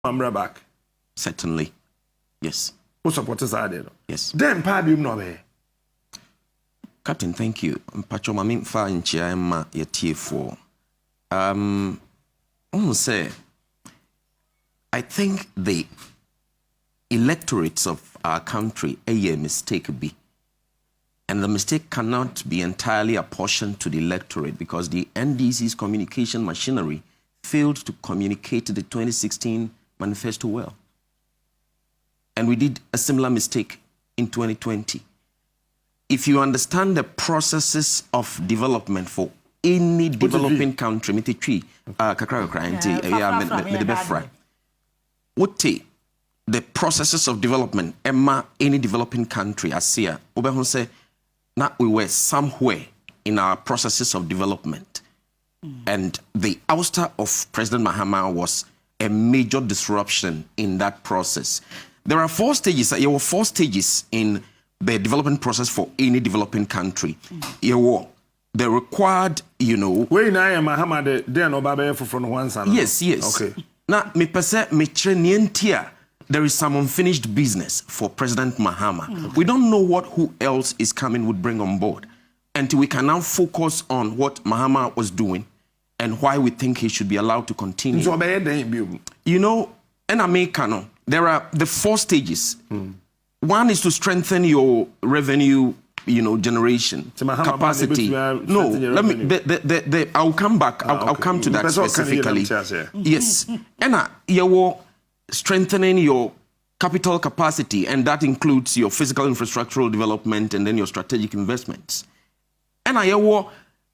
Mamra back. Certainly. Yes. Who supporters are there? Yes. Then Padium no be. Captain, thank you. Pacho mamin fa nchia ema yetie say I think the electorates of our country a mistake be. And the mistake cannot be entirely apportioned to the electorate because the NDC's communication machinery failed to communicate the 2016 manifesto well. And we did a similar mistake in 2020. If you understand the processes of development for any developing country, the processes of development, any developing country, Asia, say, now we were somewhere in our processes of development. And the ouster of President Mahama was a major disruption in that process. There are 4 stages. There were 4 stages in the development process for any developing country. The required, Where in I am Mahama, they no babe from one side. Yes, yes. Okay. Now, there is some unfinished business for President Mahama. We don't know who else is coming would bring on board. And we can now focus on what Mahama was doing and why we think he should be allowed to continue. There are the 4 stages. One is to strengthen your revenue, generation capacity. No, let me. I'll come back. I'll come to that specifically. Yes, and strengthening your capital capacity, and that includes your physical infrastructural development and then your strategic investments. And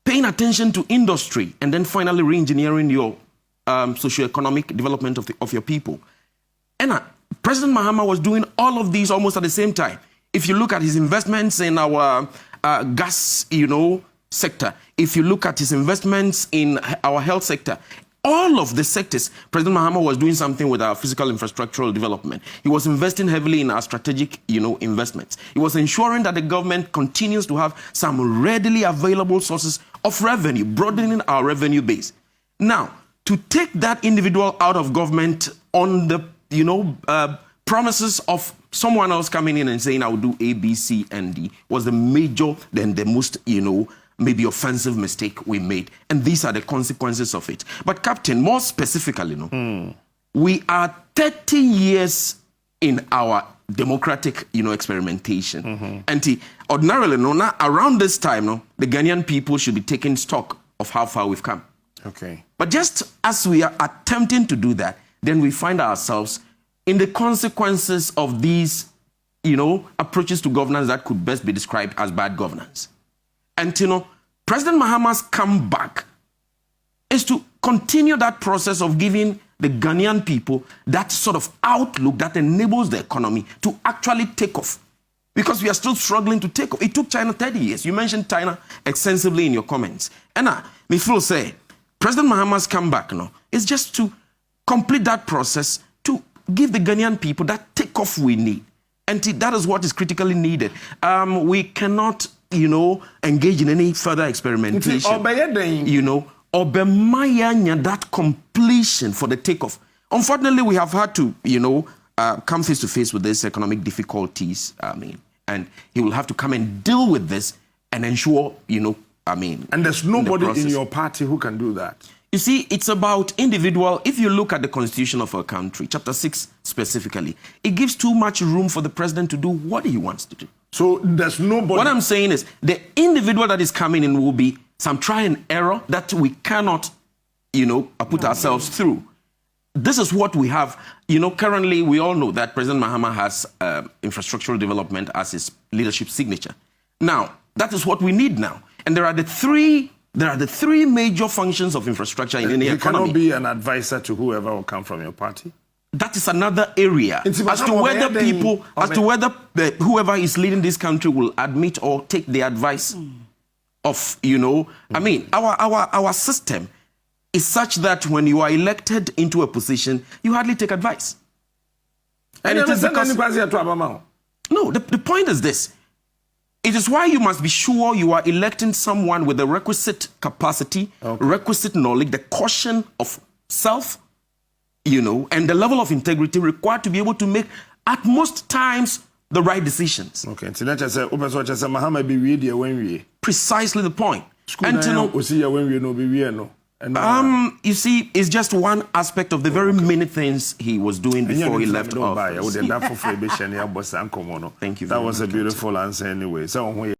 paying attention to industry, and then finally re-engineering your socio-economic development of your people. And President Mahama was doing all of these almost at the same time. If you look at his investments in our gas, sector, if you look at his investments in our health sector, all of the sectors, President Mahama was doing something with our physical infrastructural development. He was investing heavily in our strategic, investments. He was ensuring that the government continues to have some readily available sources of revenue, broadening our revenue base. Now, to take that individual out of government on the, promises of someone else coming in and saying, I will do A, B, C, and D was the major, then the most, maybe offensive mistake we made. And these are the consequences of it. But Captain, more specifically, we are 30 years in our democratic, experimentation. And ordinarily, now around this time, the Ghanaian people should be taking stock of how far we've come. Okay. But just as we are attempting to do that, then we find ourselves in the consequences of these, approaches to governance that could best be described as bad governance. And, President Mahama's comeback is to continue that process of giving the Ghanaian people that sort of outlook that enables the economy to actually take off. Because we are still struggling to take off. It took China 30 years. You mentioned China extensively in your comments. And me feel say, President Mahama's comeback is just to complete that process to give the Ghanaian people that takeoff we need. And that is what is critically needed. We cannot, engage in any further experimentation. That completion for the takeoff. Unfortunately, we have had to, come face to face with these economic difficulties. And he will have to come and deal with this and ensure, and there's nobody in your party who can do that. You see, it's about individual. If you look at the constitution of our country, chapter 6 specifically, it gives too much room for the president to do what he wants to do. So there's nobody. What I'm saying is the individual that is coming in will be some try and error that we cannot, put ourselves through. This is what we have. Currently, we all know that President Mahama has infrastructural development as his leadership signature. Now, that is what we need now. And there are the three major functions of infrastructure in any economy. You cannot be an advisor to whoever will come from your party. That is another area as to whether whoever is leading this country will admit or take the advice of, our system is such that when you are elected into a position, you hardly take advice. And it is because... No, the point is this. It is why you must be sure you are electing someone with the requisite capacity, requisite knowledge, the caution of self, you know, and the level of integrity required to be able to make, at most times, the right decisions. Okay, so that's Mahama be we there when we. Precisely the point. And to know, when we no be we no. You see, it's just one aspect of the very many things he was doing before he left office. Thank you. That was a beautiful answer anyway. So